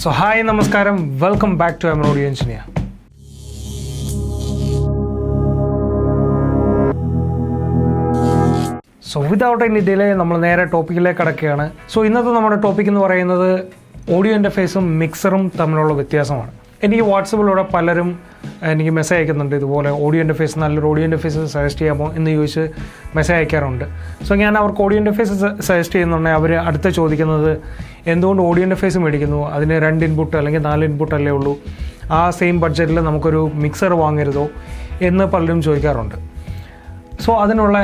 So hi, namaskaram, welcome back to Audio Engineer. So without any delay, നമ്മൾ നേരെ ടോപ്പിക്കിലേക്ക് കടക്കുകയാണ്. So ഇന്നത്തെ നമ്മുടെ ടോപ്പിക് എന്ന് പറയുന്നത് ഓഡിയോ ഇൻ്റർഫേസും മിക്സറും തമ്മിലുള്ള വ്യത്യാസമാണ്. എനിക്ക് വാട്സപ്പിലൂടെ പലരും എനിക്ക് മെസ്സേജ് അയക്കുന്നുണ്ട്, ഇതുപോലെ ഓഡിയോ ഇൻ്റർഫേസ് നല്ലൊരു ഓഡിയോ ഇൻ്റർഫേസ് സജസ്റ്റ് ചെയ്യാമോ എന്ന് ചോദിച്ച് മെസ്സേജ് അയക്കാറുണ്ട്. സോ ഞാൻ അവർക്ക് ഓഡിയോ ഇൻ്റർഫേസ് സജസ്റ്റ് ചെയ്യുന്നുണ്ടെങ്കിൽ അവർ അടുത്ത് ചോദിക്കുന്നത് എന്തുകൊണ്ട് ഓഡിയോ ഇൻ്റർഫേസ് മേടിക്കുന്നു, അതിന് 2 ഇൻപുട്ട് അല്ലെങ്കിൽ 4 ഇൻപുട്ട് അല്ലേ ഉള്ളൂ, ആ സെയിം ബഡ്ജറ്റിൽ നമുക്കൊരു മിക്സർ വാങ്ങരുതോ എന്ന് പലരും ചോദിക്കാറുണ്ട്. സോ അതിനുള്ള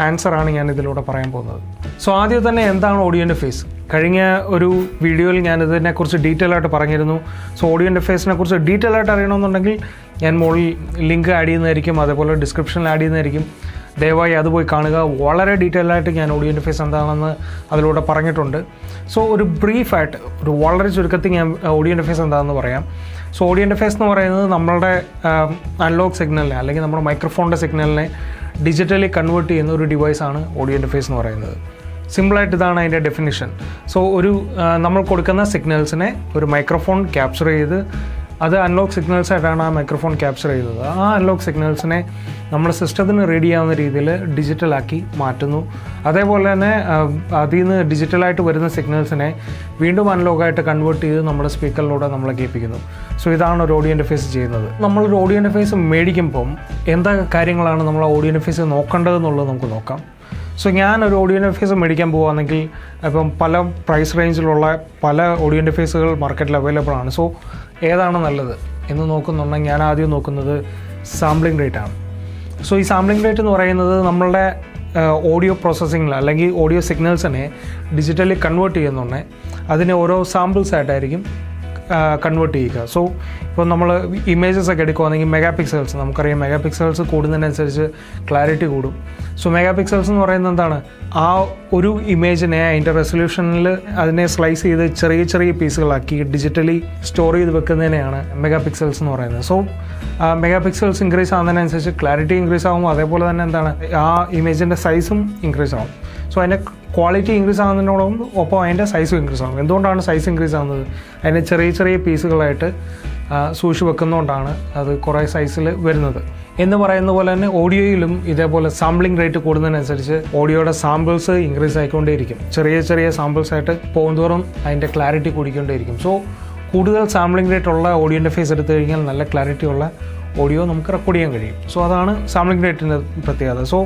ആൻസറാണ് ഞാൻ ഇതിലൂടെ പറയാൻ പോകുന്നത്. സോ ആദ്യം തന്നെ എന്താണ് ഓഡിയോ ഇൻ്റർഫേസ്? കഴിഞ്ഞ ഒരു വീഡിയോയിൽ ഞാൻ ഇതിനെക്കുറിച്ച് ഡീറ്റെയിൽ ആയിട്ട് പറഞ്ഞിരുന്നു. സോ ഓഡിയോ ഇൻ്റർഫേസിനെ കുറിച്ച് ഡീറ്റെയിൽ ആയിട്ട് അറിയണമെന്നുണ്ടെങ്കിൽ ഞാൻ മുകളിൽ ലിങ്ക് ആഡ് ചെയ്യുന്നതായിരിക്കും, അതേപോലെ ഡിസ്ക്രിപ്ഷനിൽ ആഡ് ചെയ്യുന്നതായിരിക്കും. ദയവായി അത് പോയി കാണുക. വളരെ ഡീറ്റെയിൽ ആയിട്ട് ഞാൻ ഓഡിയോ ഇൻ്റർഫേസ് എന്താണെന്ന് അതിലൂടെ പറഞ്ഞിട്ടുണ്ട്. സോ ഒരു ബ്രീഫായിട്ട് ഒരു വളരെ ചുരുക്കത്തിൽ ഞാൻ ഓഡിയോ ഇൻ്റർഫേസ് എന്താണെന്ന് പറയാം. സോ ഓഡിയോ ഇൻ്റർഫേസ് എന്ന് പറയുന്നത് നമ്മളുടെ അനലോഗ് സിഗ്നലിനെ അല്ലെങ്കിൽ നമ്മുടെ മൈക്രോഫോണിൻ്റെ സിഗ്നലിനെ ഡിജിറ്റലി കൺവേർട്ട് ചെയ്യുന്ന ഒരു ഡിവൈസാണ് ഓഡിയോ ഇൻ്റർഫേസ് എന്ന് പറയുന്നത്. സിമ്പിളായിട്ട് ഇതാണ് അതിൻ്റെ ഡെഫിനിഷൻ. സോ നമ്മൾ കൊടുക്കുന്ന സിഗ്നൽസിനെ ഒരു മൈക്രോഫോൺ ക്യാപ്ചർ ചെയ്ത്, അത് അനലോഗ് സിഗ്നൽസ് ആയിട്ടാണ് ആ മൈക്രോഫോൺ ക്യാപ്ചർ ചെയ്തത്. ആ അനലോഗ് സിഗ്നൽസിനെ നമ്മുടെ സിസ്റ്റത്തിന് റെഡി ആവുന്ന രീതിയിൽ ഡിജിറ്റലാക്കി മാറ്റുന്നു. അതേപോലെ തന്നെ അതിൽ നിന്ന് ഡിജിറ്റലായിട്ട് വരുന്ന സിഗ്നൽസിനെ വീണ്ടും അനലോഗായിട്ട് കൺവേർട്ട് ചെയ്ത് നമ്മുടെ സ്പീക്കറിലൂടെ നമ്മളെ കേൾപ്പിക്കുന്നു. സോ ഇതാണ് ഒരു ഓഡിയോ ഇൻ്റർഫേസ് ചെയ്യുന്നത്. നമ്മളൊരു ഓഡിയോ ഇൻ്റർഫേസ് മേടിക്കുമ്പം എന്തൊക്കെ കാര്യങ്ങളാണ് നമ്മൾ ആ ഓഡിയോ ഇൻ്റർഫേസ് നോക്കേണ്ടതെന്നുള്ളത് നമുക്ക് നോക്കാം. സോ ഞാനൊരു ഓഡിയോ ഇൻ്റർഫേസ് മേടിക്കാൻ പോകുകയാണെങ്കിൽ ഇപ്പം പല പ്രൈസ് റേഞ്ചിലുള്ള പല ഓഡിയോ ഇൻ്റർഫേസുകൾ മാർക്കറ്റിൽ അവൈലബിൾ ആണ്. സോ ഏതാണ് നല്ലത് എന്ന് നോക്കുന്നുണ്ടെങ്കിൽ ഞാൻ ആദ്യം നോക്കുന്നത് സാമ്പിളിംഗ് റേറ്റ് ആണ്. സോ ഈ സാമ്പിളിംഗ് റേറ്റ് എന്ന് പറയുന്നത് നമ്മളുടെ ഓഡിയോ പ്രോസസ്സിങ്ങിൽ അല്ലെങ്കിൽ ഓഡിയോ സിഗ്നൽസിനെ ഡിജിറ്റലി കൺവേർട്ട് ചെയ്യുന്നുണ്ടെങ്കിൽ അതിനെ ഓരോ സാമ്പിൾസ് ആയിട്ടായിരിക്കും കൺവേർട്ട് ചെയ്യുക. സോ ഇപ്പോൾ നമ്മൾ ഇമേജസ് ഒക്കെ എടുക്കുകയാണെങ്കിൽ മെഗാ പിക്സൽസ്, നമുക്കറിയാം മെഗാ പിക്സൽസ് കൂടുന്നതിനനുസരിച്ച് ക്ലാരിറ്റി കൂടും. സോ മെഗാ പിക്സൽസ് എന്ന് പറയുന്നത് എന്താണ്? ആ ഒരു ഇമേജിനെ അതിൻ്റെ റെസൊല്യൂഷനിൽ അതിനെ സ്ലൈസ് ചെയ്ത് ചെറിയ ചെറിയ പീസുകളാക്കി ഡിജിറ്റലി സ്റ്റോർ ചെയ്ത് വെക്കുന്നതിനെയാണ് മെഗാ പിക്സൽസ് എന്ന് പറയുന്നത്. സോ മെഗാ പിക്സൽസ് ഇൻക്രീസ് ആകുന്നതിനനുസരിച്ച് ക്ലാരിറ്റി ഇൻക്രീസ് ആകും, അതേപോലെ തന്നെ എന്താണ് ആ ഇമേജിൻ്റെ സൈസും ഇൻക്രീസ് ആകും. സോ അതിൻ്റെ ക്വാളിറ്റി ഇൻക്രീസ് ആകുന്നതിനോടൊപ്പം അതിൻ്റെ സൈസും ഇൻക്രീസ് ആകും. എന്തുകൊണ്ടാണ് സൈസ് ഇൻക്രീസ് ആകുന്നത്? അതിനെ ചെറിയ ചെറിയ പീസുകളായിട്ട് സൂക്ഷിച്ച് വെക്കുന്നതുകൊണ്ടാണ് അത് കുറേ സൈസിൽ വരുന്നത്. എന്ന് പറയുന്ന പോലെ തന്നെ ഓഡിയോയിലും ഇതേപോലെ സാമ്പിളിംഗ് റേറ്റ് കൂടുന്നതിനനുസരിച്ച് ഓഡിയോയുടെ സാമ്പിൾസ് ഇൻക്രീസ് ആയിക്കൊണ്ടേയിരിക്കും. ചെറിയ ചെറിയ സാമ്പിൾസ് ആയിട്ട് പോകുന്തോറും അതിൻ്റെ ക്ലാരിറ്റി കൂടിക്കൊണ്ടേയിരിക്കും. സോ കൂടുതൽ സാമ്പിളിംഗ് റേറ്റ് ഉള്ള ഓഡിയോ ഇൻ്റർഫേസ് എടുത്തു കഴിഞ്ഞാൽ നല്ല ക്ലാരിറ്റി ഉള്ള ഓഡിയോ നമുക്ക് റെക്കോർഡ് ചെയ്യാൻ കഴിയും. സോ അതാണ് സാമ്പിളിംഗ് റേറ്റിൻ്റെ പ്രത്യേകത. സോ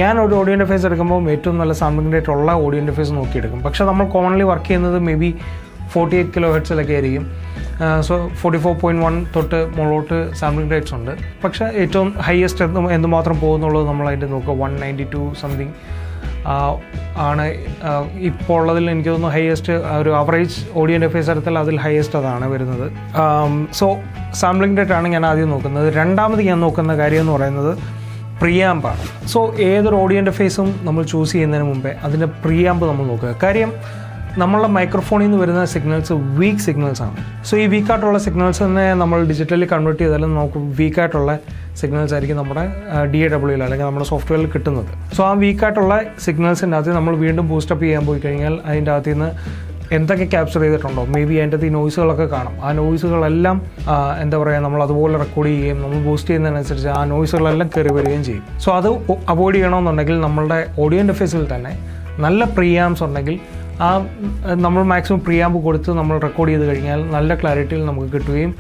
ഞാൻ ഒരു ഓഡിയോ ഇൻ്റർഫേസ് എടുക്കുമ്പോൾ ഏറ്റവും നല്ല സാമ്പിളിംഗ് റേറ്റ് ഉള്ള ഓഡിയോ ഇൻ്റർഫേസ് നോക്കിയെടുക്കും. പക്ഷേ നമ്മൾ കോമൺലി വർക്ക് ചെയ്യുന്നത് മേ ബി 48 kHz ആയിരിക്കും. സോ 44.1 തൊട്ട് മുകളോട്ട് സാമ്പിളിംഗ് റേറ്റ്സ് ഉണ്ട്. പക്ഷേ ഏറ്റവും ഹയസ്റ്റ് എന്തുമാത്രം പോകുന്നുള്ളത് നമ്മൾ അതിൻ്റെ നോക്കുക 192 സംതിങ് ആണ് ഇപ്പോൾ ഉള്ളതിൽ. എനിക്ക് തോന്നുന്നു ഹയസ്റ്റ് ഒരു ആവറേജ് ഓഡിയോ ഇൻ്റർഫേസ് എടുത്താൽ അതിൽ ഹയസ്റ്റ് അതാണ് വരുന്നത്. സോ സാമ്പിളിംഗ് റേറ്റ് ആണ് ഞാൻ ആദ്യം നോക്കുന്നത്. രണ്ടാമത് ഞാൻ നോക്കുന്ന കാര്യം എന്ന് പറയുന്നത് പ്രീആമ്പാണ്. സോ ഏതൊരു ഓഡിയോ ഇൻ്റർഫേസും നമ്മൾ ചൂസ് ചെയ്യുന്നതിന് മുമ്പേ അതിൻ്റെ പ്രീആമ്പ് നമ്മൾ നോക്കുക. കാര്യം നമ്മളുടെ മൈക്രോഫോണിൽ നിന്ന് വരുന്ന സിഗ്നൽസ് വീക്ക് സിഗ്നൽസ് ആണ്. സോ ഈ വീക്കായിട്ടുള്ള സിഗ്നൽസിനെ നമ്മൾ ഡിജിറ്റലി കൺവേർട്ട് ചെയ്താലും നമുക്ക് വീക്കായിട്ടുള്ള സിഗ്നൽസ് ആയിരിക്കും നമ്മുടെ DAWയിൽ അല്ലെങ്കിൽ നമ്മുടെ സോഫ്റ്റ്വെയറിൽ കിട്ടുന്നത്. സോ ആ വീക്കായിട്ടുള്ള സിഗ്നൽസിൻ്റെ അകത്ത് നമ്മൾ വീണ്ടും ബൂസ്റ്റപ്പ് ചെയ്യാൻ പോയി കഴിഞ്ഞാൽ അതിൻ്റെ അകത്ത് നിന്ന് എന്തൊക്കെ ക്യാപ്ചർ ചെയ്തിട്ടുണ്ടോ, മേ ബി അതിൻ്റെ അകത്ത് ഈ നോയ്സുകളൊക്കെ കാണും. ആ നോയ്സുകളെല്ലാം എന്താ പറയുക, നമ്മൾ അതുപോലെ റെക്കോർഡ് ചെയ്യുകയും നമ്മൾ ബൂസ്റ്റ് ചെയ്യുന്നതിനനുസരിച്ച് ആ നോയ്സുകളെല്ലാം കയറി വരികയും ചെയ്യും. സോ അത് അവോയ്ഡ് ചെയ്യണമെന്നുണ്ടെങ്കിൽ നമ്മളുടെ ഓഡിയോ ഇൻ്റർഫേസിൽ തന്നെ നല്ല പ്രീആംസ് ഉണ്ടെങ്കിൽ നമ്മൾ മാക്സിമം പ്രീആമ്പ് കൊടുത്ത് നമ്മൾ റെക്കോർഡ് ചെയ്ത് കഴിഞ്ഞാൽ നല്ല ക്ലാരിറ്റിയിൽ നമുക്ക് കിട്ടുകയും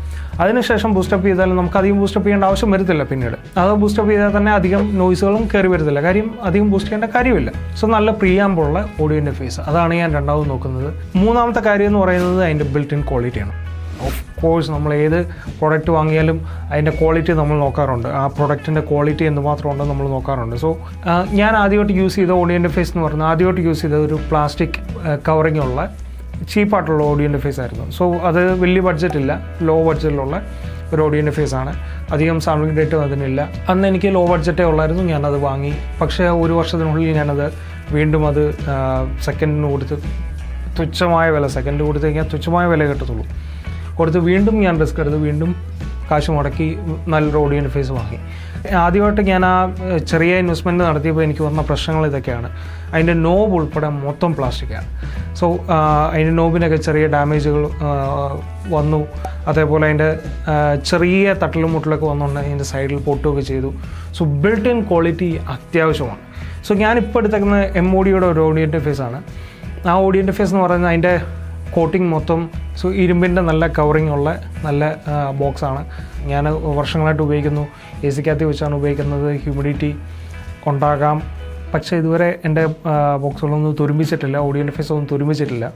അതിനുശേഷം ബൂസ്റ്റപ്പ് ചെയ്താലും നമുക്ക് അധികം ബൂസ്റ്റപ്പ് ചെയ്യേണ്ട ആവശ്യം വരത്തില്ല. പിന്നീട് അത് ബൂസ്റ്റപ്പ് ചെയ്താൽ തന്നെ അധികം നോയ്സുകളും കയറി വരത്തില്ല. കാര്യം അധികം ബൂസ്റ്റ് ചെയ്യേണ്ട കാര്യമില്ല. സോ നല്ല പ്രീആമ്പുള്ള ഓഡിയോ ഇൻ്റർഫേസ്, അതാണ് ഞാൻ രണ്ടാമത് നോക്കുന്നത്. മൂന്നാമത്തെ കാര്യം എന്ന് പറയുന്നത് അതിൻ്റെ ബിൽറ്റ് ഇൻ ക്വാളിറ്റിയാണ്. ഓഫ് കോഴ്സ് നമ്മൾ ഏത് പ്രൊഡക്റ്റ് വാങ്ങിയാലും അതിൻ്റെ ക്വാളിറ്റി നമ്മൾ നോക്കാറുണ്ട്. ആ പ്രൊഡക്റ്റിൻ്റെ ക്വാളിറ്റി എന്തുമാത്രം ഉണ്ടെന്ന് നമ്മൾ നോക്കാറുണ്ട്. സോ ഞാൻ ആദ്യമായിട്ട് യൂസ് ചെയ്ത ഓഡിയോ ഇൻ്റർഫേസ് എന്ന് പറഞ്ഞാൽ ആദ്യമായിട്ട് യൂസ് ചെയ്ത ഒരു പ്ലാസ്റ്റിക് കവറിങ് ഉള്ള ചീപ്പായിട്ടുള്ള ഓഡിയോ ഇൻ്റർഫേസ് ആയിരുന്നു. സോ അത് വലിയ ബഡ്ജറ്റില്ല, ലോ ബഡ്ജറ്റിലുള്ള ഒരു ഓഡിയോ ഇൻ്റർഫേസ് ആണ്. അധികം സാമ്പിളിംഗ് റേറ്റും അതിനില്ല. അന്ന് എനിക്ക് ലോ ബഡ്ജറ്റേ ഉള്ളായിരുന്നു, ഞാനത് വാങ്ങി. പക്ഷേ ഒരു വർഷത്തിനുള്ളിൽ ഞാനത് വീണ്ടും അത് സെക്കൻഡിന് കൊടുത്ത് തുച്ഛമായ വില, സെക്കൻഡ് കൊടുത്ത് കഴിഞ്ഞാൽ തുച്ഛമായ വില കിട്ടത്തുള്ളൂ. കൊടുത്ത് വീണ്ടും ഞാൻ റിസ്ക് എടുത്ത് വീണ്ടും കാശ് മുടക്കി നല്ലൊരു ഓഡിയോ ഇൻ്റർഫേസ് വാങ്ങി. ആദ്യമായിട്ട് ഞാൻ ആ ചെറിയ ഇൻവെസ്റ്റ്മെൻറ്റ് നടത്തിയപ്പോൾ എനിക്ക് വന്ന പ്രശ്നങ്ങൾ ഇതൊക്കെയാണ്. അതിൻ്റെ നോബ് ഉൾപ്പെടെ മൊത്തം പ്ലാസ്റ്റിക്കാണ്. സോ അതിൻ്റെ നോബിനൊക്കെ ചെറിയ ഡാമേജുകൾ വന്നു. അതേപോലെ അതിൻ്റെ ചെറിയ തട്ടലും മുട്ടലൊക്കെ വന്നുകൊണ്ട് അതിൻ്റെ സൈഡിൽ പൊട്ടുകയൊക്കെ ചെയ്തു. സോ ബിൽട്ട് ഇൻ ക്വാളിറ്റി അത്യാവശ്യമാണ്. സോ ഞാനിപ്പോൾ എടുത്തേക്കുന്ന MODയുടെ ഒരു ഓഡിയോ ഇൻ്റർഫേസാണ്. ആ ഓഡിയോ ഇൻ്റർഫേസ് എന്ന് പറയുന്നത് അതിൻ്റെ കോട്ടിങ് മൊത്തം ഇരുമ്പിൻ്റെ നല്ല കവറിങ് ഉള്ള നല്ല ബോക്സാണ്. ഞാൻ വർഷങ്ങളായിട്ട് ഉപയോഗിക്കുന്നു. AC-ക്കകത്ത് വെച്ചാണ് ഉപയോഗിക്കുന്നത്. ഹ്യൂമിഡിറ്റി ഉണ്ടാകാം, പക്ഷേ ഇതുവരെ എൻ്റെ ബോക്സുകളൊന്നും തുരുമ്പിച്ചിട്ടില്ല, ഓഡിയോ ഇൻ്റർഫേസ് ഒന്നും തുരുമ്പിച്ചിട്ടില്ല.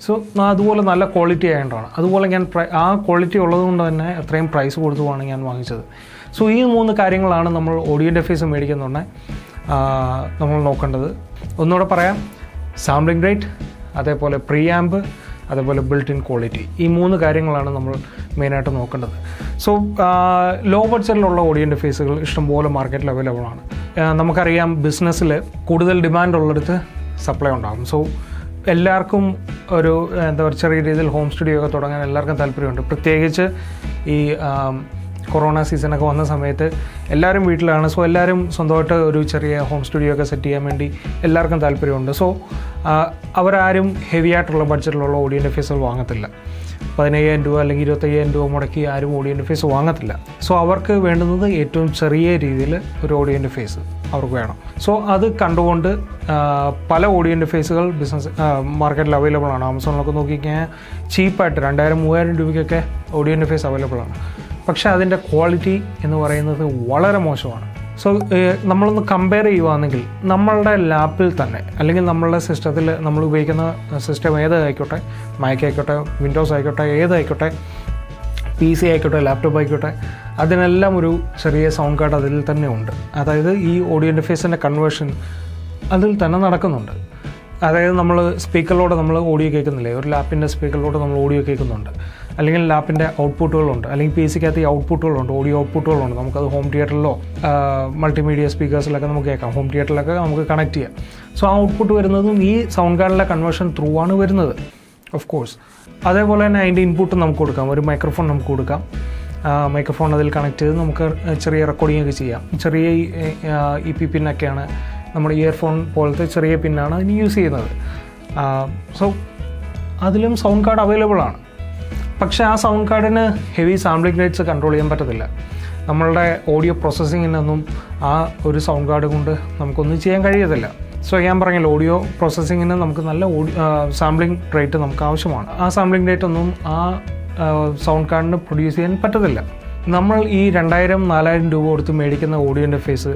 സോ അതുപോലെ നല്ല ക്വാളിറ്റി ആയതുകൊണ്ടാണ്. അതുപോലെ ഞാൻ ആ ക്വാളിറ്റി ഉള്ളതുകൊണ്ട് തന്നെ അത്രയും പ്രൈസ് കൊടുത്തുമാണ് ഞാൻ വാങ്ങിച്ചത്. സോ ഈ 3 കാര്യങ്ങളാണ് നമ്മൾ ഓഡിയോ ഇൻ്റർഫേസ് മേടിക്കുന്നുണ്ടെ നമ്മൾ നോക്കേണ്ടത്. ഒന്നുകൂടെ പറയാം, സാമ്പിളിംഗ് റേറ്റ്, അതേപോലെ പ്രീ ആമ്പ്, അതേപോലെ ബിൽറ്റ് ഇൻ ക്വാളിറ്റി. ഈ 3 കാര്യങ്ങളാണ് നമ്മൾ മെയിനായിട്ട് നോക്കേണ്ടത്. സോ ലോ ബഡ്ജറ്റിലുള്ള ഓഡിയോ ഇൻ്റർഫേസുകൾ ഇഷ്ടംപോലെ മാർക്കറ്റിൽ അവൈലബിൾ ആണ്. നമുക്കറിയാം ബിസിനസ്സിൽ കൂടുതൽ ഡിമാൻഡ് ഉള്ളിടത്ത് സപ്ലൈ ഉണ്ടാകും. സോ എല്ലാവർക്കും ഒരു എന്താ പറയുക ചെറിയ രീതിയിൽ ഹോം സ്റ്റുഡിയോ ഒക്കെ തുടങ്ങാൻ എല്ലാവർക്കും താല്പര്യമുണ്ട്. പ്രത്യേകിച്ച് ഈ കൊറോണ സീസണൊക്കെ വന്ന സമയത്ത് എല്ലാവരും വീട്ടിലാണ്. സോ എല്ലാവരും സ്വന്തമായിട്ട് ഒരു ചെറിയ ഹോം സ്റ്റുഡിയോ ഒക്കെ സെറ്റ് ചെയ്യാൻ വേണ്ടി എല്ലാവർക്കും താല്പര്യമുണ്ട്. സോ അവരാരും ഹെവി ആയിട്ടുള്ള ബഡ്ജറ്റിലുള്ള ഓഡിയോ ഇൻ്റർഫേസുകൾ വാങ്ങത്തില്ല. 15,000 രൂപ അല്ലെങ്കിൽ 25,000 രൂപ മുടക്കി ആരും ഓഡിയോ ഇൻ്റർഫേസ് വാങ്ങത്തില്ല. സോ അവർക്ക് വേണ്ടുന്നത് ഏറ്റവും ചെറിയ രീതിയിൽ ഒരു ഓഡിയോ ഇൻ്റർഫേസ് അവർക്ക് വേണം. സോ അത് കണ്ടുകൊണ്ട് പല ഓഡിയോ ഇൻ്റർഫേസുകൾ ബിസിനസ് മാർക്കറ്റിൽ അവൈലബിൾ ആണ്. ആമസോണിലൊക്കെ നോക്കിക്കഴിഞ്ഞാൽ ചീപ്പായിട്ട് 2,000-3,000 രൂപയ്ക്കൊക്കെ ഓഡിയോ ഇൻ്റർഫേസ് അവൈലബിൾ ആണ്. പക്ഷേ അതിൻ്റെ ക്വാളിറ്റി എന്ന് പറയുന്നത് വളരെ മോശമാണ്. സോ നമ്മളൊന്ന് കമ്പയർ ചെയ്യുകയാണെങ്കിൽ നമ്മളുടെ ലാപ്പിൽ തന്നെ അല്ലെങ്കിൽ നമ്മളുടെ സിസ്റ്റത്തിൽ നമ്മൾ ഉപയോഗിക്കുന്ന സിസ്റ്റം ഏതായിക്കോട്ടെ, മാക് ആയിക്കോട്ടെ, വിൻഡോസ് ആയിക്കോട്ടെ, ഏതായിക്കോട്ടെ, PC ആയിക്കോട്ടെ, ലാപ്ടോപ്പ് ആയിക്കോട്ടെ, അതിനെല്ലാം ഒരു ചെറിയ സൗണ്ട് കാർഡ് അതിൽ തന്നെ ഉണ്ട്. അതായത് ഈ ഓഡിയോ ഇൻ്റർഫേസിൻ്റെ കൺവേർഷൻ അതിൽ തന്നെ നടക്കുന്നുണ്ട്. അതായത് നമ്മൾ സ്പീക്കറിലൂടെ നമ്മൾ ഓഡിയോ കേൾക്കുന്നില്ലേ, ഒരു ലാപ്പിൻ്റെ സ്പീക്കറിലൂടെ നമ്മൾ ഓഡിയോ കേൾക്കുന്നുണ്ട്. അല്ലെങ്കിൽ ലാപ്പിൻ്റെ ഔട്ട്പുട്ടുകളുണ്ട്, അല്ലെങ്കിൽ PC-ക്കകത്ത് ഈ ഔട്ട്പുട്ടുകളുണ്ട്, ഓഡിയോ ഔട്ട്പുട്ടുകളുണ്ട്. നമുക്കത് ഹോം തിയേറ്ററിലോ മൾട്ടിമീഡിയ സ്പീക്കേഴ്സിലൊക്കെ നമുക്ക് കേൾക്കാം. ഹോം തിയേറ്ററിലൊക്കെ നമുക്ക് കണക്ട് ചെയ്യാം. സോ ആ ഔട്ട്പുട്ട് വരുന്നതും ഈ സൗണ്ട് കാർഡിലെ കൺവേർഷൻ ത്രൂ ആണ് വരുന്നത്, ഓഫ് കോഴ്സ്. അതേപോലെ തന്നെ അതിൻ്റെ ഇൻപുട്ട് നമുക്ക് കൊടുക്കാം. ഒരു മൈക്രോഫോൺ നമുക്ക് കൊടുക്കാം. മൈക്രോഫോൺ അതിൽ കണക്ട് ചെയ്ത് നമുക്ക് ചെറിയ റെക്കോർഡിംഗ് ഒക്കെ ചെയ്യാം. ചെറിയ EP പിന്നൊക്കെയാണ്, നമ്മുടെ ഇയർഫോൺ പോലത്തെ ചെറിയ പിന്നാണ് അതിന് യൂസ് ചെയ്യുന്നത്. സോ അതിലും സൗണ്ട് കാർഡ് അവൈലബിൾ ആണ്. പക്ഷേ ആ സൗണ്ട് കാർഡിന് ഹെവി സാമ്പിളിംഗ് റേറ്റ്സ് കൺട്രോൾ ചെയ്യാൻ പറ്റത്തില്ല. നമ്മളുടെ ഓഡിയോ പ്രോസസ്സിങ്ങിനൊന്നും ആ ഒരു സൗണ്ട് കാർഡ് കൊണ്ട് നമുക്കൊന്നും ചെയ്യാൻ കഴിയത്തില്ല. സോ ഞാൻ പറഞ്ഞല്ലോ, ഓഡിയോ പ്രോസസ്സിങ്ങിന് നമുക്ക് നല്ല സാമ്പിളിംഗ് റേറ്റ് നമുക്ക് ആവശ്യമാണ്. ആ സാമ്പിളിംഗ് റേറ്റ് ഒന്നും ആ സൗണ്ട് കാർഡിന് പ്രൊഡ്യൂസ് ചെയ്യാൻ പറ്റത്തില്ല. നമ്മൾ ഈ 2,000-4,000 രൂപ കൊടുത്ത് മേടിക്കുന്ന ഓഡിയോ ഇൻ്റർഫേസ്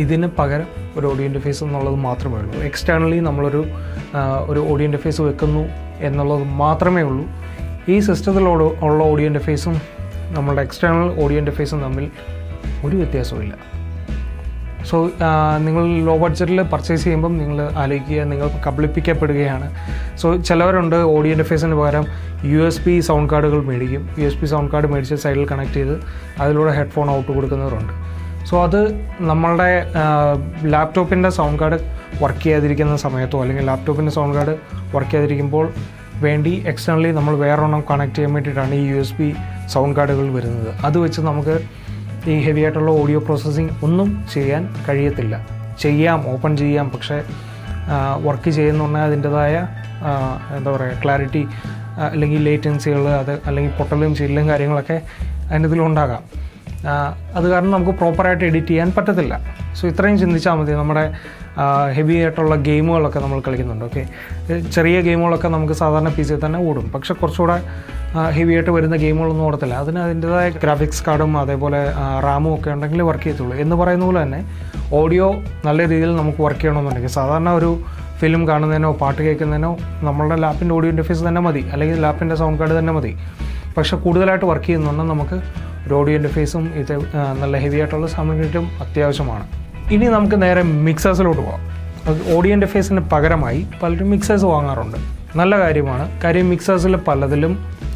ഇതിന് പകരം ഒരു ഓഡിയോ ഇൻ്റർഫേസ് എന്നുള്ളത് മാത്രമേ ഉള്ളൂ. എക്സ്റ്റേണലി നമ്മളൊരു ഓഡിയോ ഇൻ്റർഫേസ് വെക്കുന്നു എന്നുള്ളത് മാത്രമേ ഉള്ളൂ. ഈ സിസ്റ്റത്തിലുള്ള ഓഡിയോ ഇൻ്റർഫേസും നമ്മളുടെ എക്സ്റ്റേണൽ ഓഡിയോ ഇൻ്റർഫേസും തമ്മിൽ ഒരു വ്യത്യാസവുമില്ല. സോ നിങ്ങൾ ലോ ബഡ്ജറ്റിൽ പർച്ചേസ് ചെയ്യുമ്പം നിങ്ങൾ ആലോചിക്കുക, നിങ്ങൾ കബളിപ്പിക്കപ്പെടുകയാണ്. സോ ചിലവരുണ്ട് ഓഡിയോ ഇൻ്റർഫേസിന് പകരം USB സൗണ്ട് കാർഡുകൾ മേടിക്കും. USB സൗണ്ട് കാർഡ് മേടിച്ച് സൈഡിൽ കണക്ട് ചെയ്ത് അതിലൂടെ ഹെഡ്ഫോൺ ഔട്ട് കൊടുക്കുന്നവരുണ്ട്. സോ അത് നമ്മളുടെ ലാപ്ടോപ്പിൻ്റെ സൗണ്ട് കാർഡ് വർക്ക് ചെയ്യാതിരിക്കുന്ന സമയത്തോ അല്ലെങ്കിൽ ലാപ്ടോപ്പിൻ്റെ സൗണ്ട് കാർഡ് വർക്ക് ചെയ്യാതിരിക്കുമ്പോൾ വേണ്ടി എക്സ്റ്റേണലി നമ്മൾ വേറൊരെണ്ണം കണക്ട് ചെയ്യാൻ വേണ്ടിയിട്ടാണ് ഈ USB സൗണ്ട് കാർഡുകൾ വരുന്നത്. അത് വെച്ച് നമുക്ക് ഈ ഹെവി ആയിട്ടുള്ള ഓഡിയോ പ്രോസസ്സിങ് ഒന്നും ചെയ്യാൻ കഴിയത്തില്ല. ചെയ്യാം, ഓപ്പൺ ചെയ്യാം, പക്ഷേ വർക്ക് ചെയ്യുന്നുണ്ടെങ്കിൽ അതിൻ്റെതായ എന്താ പറയുക ക്ലാരിറ്റി അല്ലെങ്കിൽ ലേറ്റൻസികൾ അല്ലെങ്കിൽ പൊട്ടലും ചില്ലും കാര്യങ്ങളൊക്കെ അതിൻ്റെ ഇതിലുണ്ടാകാം. അത് കാരണം നമുക്ക് പ്രോപ്പറായിട്ട് എഡിറ്റ് ചെയ്യാൻ പറ്റത്തില്ല. സോ ഇത്രയും ചിന്തിച്ചാൽ മതി. നമ്മുടെ ഹെവി ആയിട്ടുള്ള ഗെയിമുകളൊക്കെ നമ്മൾ കളിക്കുന്നുണ്ട്. ഓക്കെ, ചെറിയ ഗെയിമുകളൊക്കെ നമുക്ക് സാധാരണ PC തന്നെ ഓടും. പക്ഷേ കുറച്ചുകൂടെ ഹെവി ആയിട്ട് വരുന്ന ഗെയിമുകളൊന്നും ഓടത്തില്ല. അതിന് അതിൻ്റെതായ ഗ്രാഫിക്സ് കാർഡും അതേപോലെ റാമും ഒക്കെ ഉണ്ടെങ്കിൽ വർക്ക് ചെയ്യത്തുള്ളൂ. എന്ന് പറയുന്ന പോലെ തന്നെ ഓഡിയോ നല്ല രീതിയിൽ നമുക്ക് വർക്ക് ചെയ്യണമെന്നുണ്ടെങ്കിൽ സാധാരണ ഒരു ഫിലിം കാണുന്നതിനോ പാട്ട് കേൾക്കുന്നതിനോ നമ്മളുടെ ലാപ്പിൻ്റെ ഓഡിയോ ഇൻ്റർഫേസ് തന്നെ മതി, അല്ലെങ്കിൽ ലാപ്പിൻ്റെ സൗണ്ട് കാർഡ് തന്നെ മതി. പക്ഷേ കൂടുതലായിട്ട് വർക്ക് ചെയ്യുന്നുണ്ടെങ്കിൽ നമുക്ക് ഒരു ഓഡിയോ ഇൻ്റർഫേസും ഇത് നല്ല ഹെവി ആയിട്ടുള്ള സാമഗ്രിയും അത്യാവശ്യമാണ്. ഇനി നമുക്ക് നേരെ മിക്സേഴ്സിലോട്ട് പോകാം. ഓഡിയോ ഇൻ്റർഫേസിന് പകരമായി പലരും മിക്സേഴ്സ് വാങ്ങാറുണ്ട്. നല്ല കാര്യമാണ്. കാര്യം മിക്സേഴ്സിൽ പലതിലും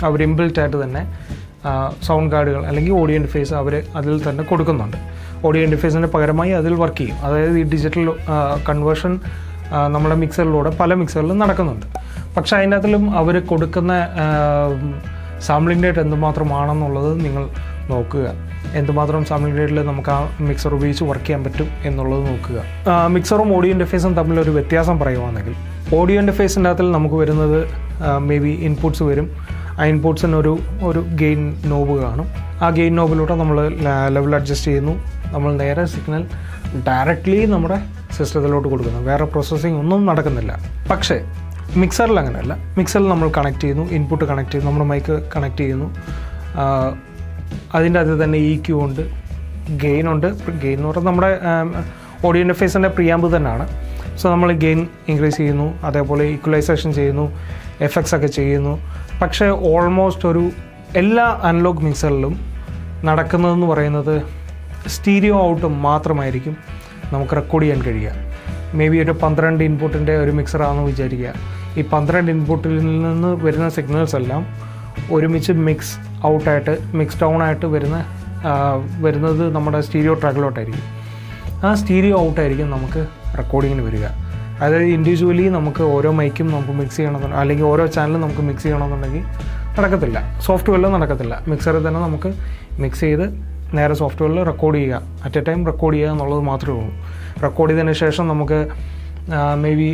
അവർ ഇൻബിൽറ്റായിട്ട് തന്നെ സൗണ്ട് കാർഡുകൾ അല്ലെങ്കിൽ ഓഡിയോ ഇൻ്റർഫേസ് അവർ അതിൽ തന്നെ കൊടുക്കുന്നുണ്ട്. ഓഡിയോ ഇൻ്റർഫേസിന് പകരമായി അതിൽ വർക്ക് ചെയ്യും. അതായത് ഈ ഡിജിറ്റൽ കൺവേർഷൻ നമ്മുടെ മിക്സറിലൂടെ പല മിക്സറിലും നടക്കുന്നുണ്ട്. പക്ഷേ അതിനകത്തിലും അവർ കൊടുക്കുന്ന സാമ്പിളിംഗ് റേറ്റ് എന്തുമാത്രമാണെന്നുള്ളത് നിങ്ങൾ നോക്കുക. എന്തുമാത്രം സാമ്പിളിംഗ് റേറ്റിൽ നമുക്ക് ആ മിക്സർ ഉപയോഗിച്ച് വർക്ക് ചെയ്യാൻ പറ്റും എന്നുള്ളത് നോക്കുക. മിക്സറും ഓഡിയോ ഇൻ്റർഫേസും തമ്മിലൊരു വ്യത്യാസം പറയുവാണെങ്കിൽ, ഓഡിയോ ഇൻ്റർഫേസിൻ്റെ അകത്തിൽ നമുക്ക് വരുന്നത് മേ ബി ഇൻപുട്ട്സ് വരും. ആ ഇൻപുട്ട്സിന് ഒരു ഗെയിൻ നോബ് കാണും. ആ ഗെയിൻ നോബിലൂടെ നമ്മൾ ലെവൽ അഡ്ജസ്റ്റ് ചെയ്യുന്നു. നമ്മൾ നേരെ സിഗ്നൽ ഡയറക്റ്റ്ലി നമ്മുടെ സിസ്റ്റത്തിലോട്ട് കൊടുക്കുന്നു. വേറെ പ്രോസസ്സിങ് ഒന്നും നടക്കുന്നില്ല. പക്ഷേ മിക്സറിൽ അങ്ങനെയല്ല. മിക്സറിൽ നമ്മൾ കണക്ട് ചെയ്യുന്നു, ഇൻപുട്ട് കണക്ട് ചെയ്യുന്നു, നമ്മുടെ മൈക്ക് കണക്ട് ചെയ്യുന്നു. അതിൻ്റെ അകത്ത് തന്നെ EQ ഉണ്ട്, ഗെയിൻ ഉണ്ട്. ഗെയിൻ എന്ന് പറഞ്ഞാൽ നമ്മുടെ ഓഡിയോ ഇൻ്റർഫേസിൻ്റെ പ്രിയാമ്പ് തന്നെയാണ്. സോ നമ്മൾ ഗെയിൻ ഇൻക്രീസ് ചെയ്യുന്നു, അതേപോലെ ഈക്വലൈസേഷൻ ചെയ്യുന്നു, എഫക്ട്സ് ഒക്കെ ചെയ്യുന്നു. പക്ഷേ ഓൾമോസ്റ്റ് എല്ലാ അനലോഗ് മിക്സറിലും നടക്കുന്നതെന്ന് പറയുന്നത് സ്റ്റീരിയോ ഔട്ട് മാത്രമായിരിക്കും നമുക്ക് റെക്കോർഡ് ചെയ്യാൻ കഴിയുക. മേ ബി ഒരു 12 ഇൻപുട്ടിൻ്റെ ഒരു മിക്സറാണെന്ന് വിചാരിക്കുക. ഈ 12 ഇൻപുട്ടിൽ നിന്ന് വരുന്ന സിഗ്നൽസ് എല്ലാം ഒരുമിച്ച് മിക്സ് ഡൗൺ ആയിട്ട് വരുന്നത് നമ്മുടെ സ്റ്റീരിയോ ട്രാക്കിലോട്ടായിരിക്കും. ആ സ്റ്റീരിയോ ഔട്ടായിരിക്കും നമുക്ക് റെക്കോർഡിങ്ങിന് വരിക. അതായത് ഇൻഡിവിജ്വലി നമുക്ക് ഓരോ മൈക്കും നമുക്ക് മിക്സ് ചെയ്യണമെന്നുണ്ടെങ്കിൽ, അല്ലെങ്കിൽ ഓരോ ചാനലും നമുക്ക് മിക്സ് ചെയ്യണമെന്നുണ്ടെങ്കിൽ നടക്കത്തില്ല. സോഫ്റ്റ്വെയറിൽ നടക്കത്തില്ല. മിക്സറിൽ തന്നെ നമുക്ക് മിക്സ് ചെയ്ത് നേരെ സോഫ്റ്റ്വെയറിൽ റെക്കോർഡ് ചെയ്യുക, അറ്റ് എ ടൈം റെക്കോർഡ് ചെയ്യുക എന്നുള്ളത് മാത്രമേ ഉള്ളൂ. റെക്കോർഡ് ചെയ്തതിന് ശേഷം നമുക്ക് മേ ബി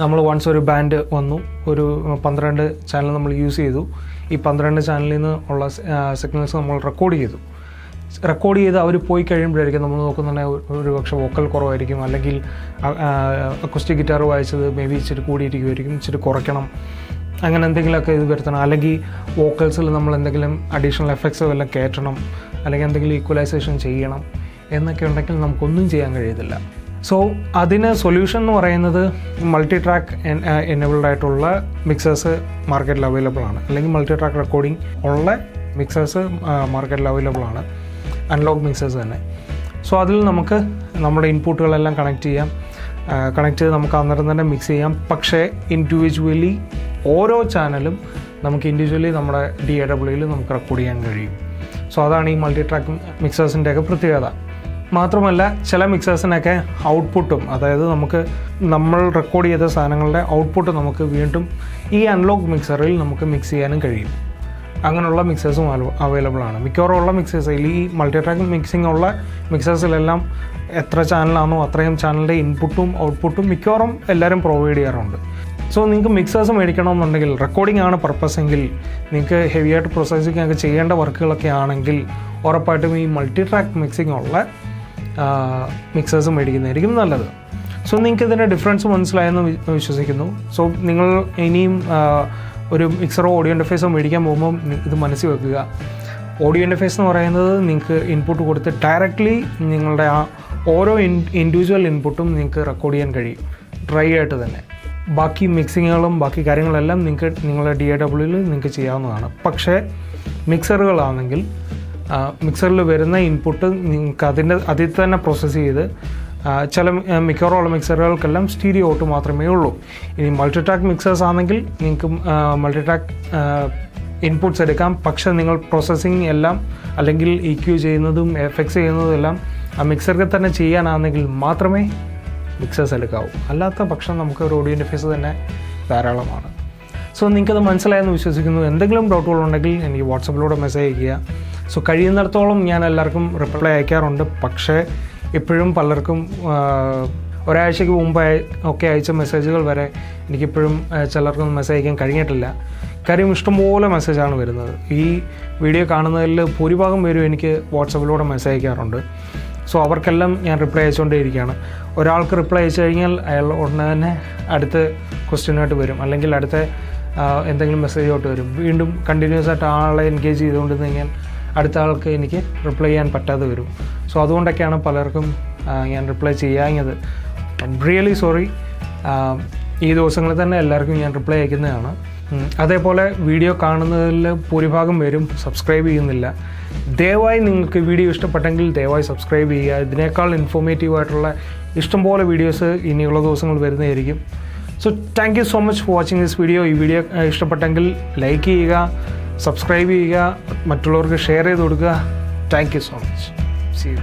നമ്മൾ വൺസ് ഒരു ബാൻഡ് വന്നു, ഒരു 12 ചാനൽ നമ്മൾ യൂസ് ചെയ്തു. ഈ 12 ചാനലിൽ നിന്ന് ഉള്ള സിഗ്നൽസ് നമ്മൾ റെക്കോർഡ് ചെയ്ത് അവർ പോയി കഴിയുമ്പോഴായിരിക്കും നമ്മൾ നോക്കുന്നുണ്ടെങ്കിൽ ഒരു പക്ഷേ വോക്കൽ കുറവായിരിക്കും, അല്ലെങ്കിൽ അക്കോസ്റ്റിക് ഗിറ്റാർ വായിച്ചത് മേ ബി ഇച്ചിരി കൂടിയിരിക്കുമായിരിക്കും, ഇച്ചിരി കുറയ്ക്കണം, അങ്ങനെ എന്തെങ്കിലുമൊക്കെ ഇത് വരുത്തണം. അല്ലെങ്കിൽ വോക്കൽസിൽ നമ്മൾ എന്തെങ്കിലും അഡീഷണൽ എഫക്ട്സ് വല്ലതും കയറ്റണം, അല്ലെങ്കിൽ എന്തെങ്കിലും ഈക്വലൈസേഷൻ ചെയ്യണം എന്നൊക്കെ ഉണ്ടെങ്കിൽ നമുക്കൊന്നും ചെയ്യാൻ കഴിയത്തില്ല. സോ അതിന് സൊല്യൂഷൻ എന്ന് പറയുന്നത് മൾട്ടി ട്രാക്ക് എനേബിൾഡ് ആയിട്ടുള്ള മിക്സേഴ്സ് മാർക്കറ്റിൽ അവൈലബിൾ ആണ്, അല്ലെങ്കിൽ മൾട്ടി ട്രാക്ക് റെക്കോർഡിംഗ് ഉള്ള മിക്സേഴ്സ് മാർക്കറ്റിൽ അവൈലബിൾ ആണ്, അനലോഗ് മിക്സേഴ്സ് തന്നെ. സോ അതിൽ നമുക്ക് നമ്മുടെ ഇൻപുട്ടുകളെല്ലാം കണക്ട് ചെയ്ത് നമുക്ക് അന്നേരം തന്നെ മിക്സ് ചെയ്യാം. പക്ഷേ ഇൻഡിവിജ്വലി ഓരോ ചാനലും നമുക്ക് ഇൻഡിവിജ്വലി നമ്മുടെ DAWയിൽ നമുക്ക് റെക്കോർഡ് ചെയ്യാൻ കഴിയും. സോ അതാണ് ഈ മൾട്ടി ട്രാക്ക് മിക്സേഴ്സിൻ്റെയൊക്കെ പ്രത്യേകത. മാത്രമല്ല ചില മിക്സേഴ്സിനൊക്കെ ഔട്ട്പുട്ടും, അതായത് നമ്മൾ റെക്കോർഡ് ചെയ്ത സാധനങ്ങളുടെ ഔട്ട്പുട്ട് നമുക്ക് വീണ്ടും ഈ അനലോഗ് മിക്സറിൽ നമുക്ക് മിക്സ് ചെയ്യാനും കഴിയും. അങ്ങനെയുള്ള മിക്സേഴ്സും അവൈലബിൾ ആണ്. മിക്കവാറും ഉള്ള മിക്സേഴ്സിൽ, ഈ മൾട്ടി ട്രാക്ക് മിക്സിംഗ് ഉള്ള മിക്സേഴ്സിലെല്ലാം എത്ര ചാനലാണോ അത്രയും ചാനലിൻ്റെ ഇൻപുട്ടും ഔട്ട്പുട്ടും മിക്കവാറും എല്ലാവരും പ്രൊവൈഡ് ചെയ്യാറുണ്ട്. സോ നിങ്ങൾക്ക് മിക്സേഴ്സ് മേടിക്കണമെന്നുണ്ടെങ്കിൽ, റെക്കോർഡിംഗ് ആണ് പർപ്പസ് എങ്കിൽ, നിങ്ങൾക്ക് ഹെവി ആയിട്ട് പ്രോസസ്സിംഗ് ഒക്കെ ചെയ്യേണ്ട വർക്കുകളൊക്കെ ആണെങ്കിൽ ഉറപ്പായിട്ടും ഈ മൾട്ടി ട്രാക്ക് മിക്സിംഗ് ഉള്ള മിക്സേഴ്സ് മേടിക്കുന്നതായിരിക്കും നല്ലത്. സോ നിങ്ങൾക്ക് ഇതിൻ്റെ ഡിഫറൻസ് മനസ്സിലായെന്ന് വിശ്വസിക്കുന്നു. സോ നിങ്ങൾ ഇനിയും ഒരു മിക്സറോ ഓഡിയോ ഇൻ്റർഫേസോ മേടിക്കാൻ പോകുമ്പോൾ ഇത് മനസ്സിൽ വെക്കുക. ഓഡിയോ ഇൻ്റർഫേസ് എന്ന് പറയുന്നത് നിങ്ങൾക്ക് ഇൻപുട്ട് കൊടുത്ത് ഡയറക്റ്റ്ലി നിങ്ങളുടെ ആ ഓരോ ഇൻഡിവിജ്വൽ ഇൻപുട്ടും നിങ്ങൾക്ക് റെക്കോർഡ് ചെയ്യാൻ കഴിയും ഡ്രൈ ആയിട്ട് തന്നെ. ബാക്കി മിക്സിങ്ങുകളും ബാക്കി കാര്യങ്ങളെല്ലാം നിങ്ങളുടെ DAWയിൽ നിങ്ങൾക്ക് ചെയ്യാവുന്നതാണ്. പക്ഷേ മിക്സറുകളാണെങ്കിൽ മിക്സറിൽ വരുന്ന ഇൻപുട്ട് നിങ്ങൾക്ക് അതിൽ തന്നെ പ്രോസസ്സ് ചെയ്ത് മിക്കവാറുള്ള മിക്സറുകൾക്കെല്ലാം സ്റ്റീരിയോ ഔട്ട് മാത്രമേ ഉള്ളൂ. ഇനി മൾട്ടി ട്രാക്ക് മിക്സേഴ്സ് ആണെങ്കിൽ നിങ്ങൾക്ക് മൾട്ടി ട്രാക്ക് ഇൻപുട്ട്സ് എടുക്കാം. പക്ഷേ നിങ്ങൾ പ്രോസസ്സിങ് എല്ലാം, അല്ലെങ്കിൽ EQ ചെയ്യുന്നതും എഫക്ട്സ് ചെയ്യുന്നതും എല്ലാം ആ മിക്സറിൽ തന്നെ ചെയ്യാനാണെങ്കിൽ മാത്രമേ മിക്സേഴ്സ് എടുക്കാവൂ. അല്ലാത്ത പക്ഷം നമുക്ക് ഒരു ഓഡിയോ ഇൻ്റർഫേസ് തന്നെ ധാരാളമാണ്. സോ നിങ്ങൾക്കത് മനസ്സിലായെന്ന് വിശ്വസിക്കുന്നു. എന്തെങ്കിലും ഡൗട്ടുകളുണ്ടെങ്കിൽ എനിക്ക് വാട്സപ്പിലൂടെ മെസ്സേജ് അയയ്ക്കുക. സോ കഴിയുന്നിടത്തോളം ഞാൻ എല്ലാവർക്കും റിപ്ലൈ അയക്കാറുണ്ട്. പക്ഷേ ഇപ്പോഴും പലർക്കും ഒരാഴ്ചയ്ക്ക് മുമ്പ് ഒക്കെ അയച്ച മെസ്സേജുകൾ വരെ എനിക്കിപ്പോഴും ചിലർക്കൊന്നും മെസ്സേജ് അയക്കാൻ കഴിഞ്ഞിട്ടില്ല. കാര്യം ഇഷ്ടംപോലെ മെസ്സേജാണ് വരുന്നത്. ഈ വീഡിയോ കാണുന്നതിൽ ഭൂരിഭാഗം പേരും എനിക്ക് വാട്സപ്പിലൂടെ മെസ്സേജ് അയക്കാറുണ്ട്. സോ അവർക്കെല്ലാം ഞാൻ റിപ്ലൈ അയച്ചുകൊണ്ടേയിരിക്കുകയാണ്. ഒരാൾക്ക് റിപ്ലൈ അയച്ചു കഴിഞ്ഞാൽ അയാൾ ഉടനെ തന്നെ അടുത്ത ക്വസ്റ്റ്യനായിട്ട് വരും, അല്ലെങ്കിൽ അടുത്ത എന്തെങ്കിലും മെസ്സേജോട്ട് വരും. വീണ്ടും കണ്ടിന്യൂസ് ആയിട്ട് ആളെ എൻഗേജ് ചെയ്തുകൊണ്ടിരുന്ന് കഴിഞ്ഞാൽ അടുത്ത ആൾക്ക് എനിക്ക് റിപ്ലൈ ചെയ്യാൻ പറ്റാതെ വരും. സോ അതുകൊണ്ടൊക്കെയാണ് പലർക്കും ഞാൻ റിപ്ലൈ ചെയ്യാഞ്ഞത്. Really sorry. ഈ ദിവസങ്ങളിൽ തന്നെ എല്ലാവർക്കും ഞാൻ റിപ്ലൈ അയക്കുന്നതാണ്. അതേപോലെ വീഡിയോ കാണുന്നതിൽ ഭൂരിഭാഗം പേരും സബ്സ്ക്രൈബ് ചെയ്യുന്നില്ല. ദയവായി നിങ്ങൾക്ക് വീഡിയോ ഇഷ്ടപ്പെട്ടെങ്കിൽ ദയവായി സബ്സ്ക്രൈബ് ചെയ്യുക. ഇതിനേക്കാൾ ഇൻഫോർമേറ്റീവായിട്ടുള്ള ഇഷ്ടംപോലെ വീഡിയോസ് ഇനിയുള്ള ദിവസങ്ങൾ വരുന്നതായിരിക്കും. So thank you so much for watching this video. ഈ വീഡിയോ ഇഷ്ടപ്പെട്ടെങ്കിൽ ലൈക്ക് ചെയ്യുക, സബ്സ്ക്രൈബ് ചെയ്യുക, മറ്റുള്ളവർക്ക് ഷെയർ ചെയ്ത് കൊടുക്കുക. Thank you so much. See U.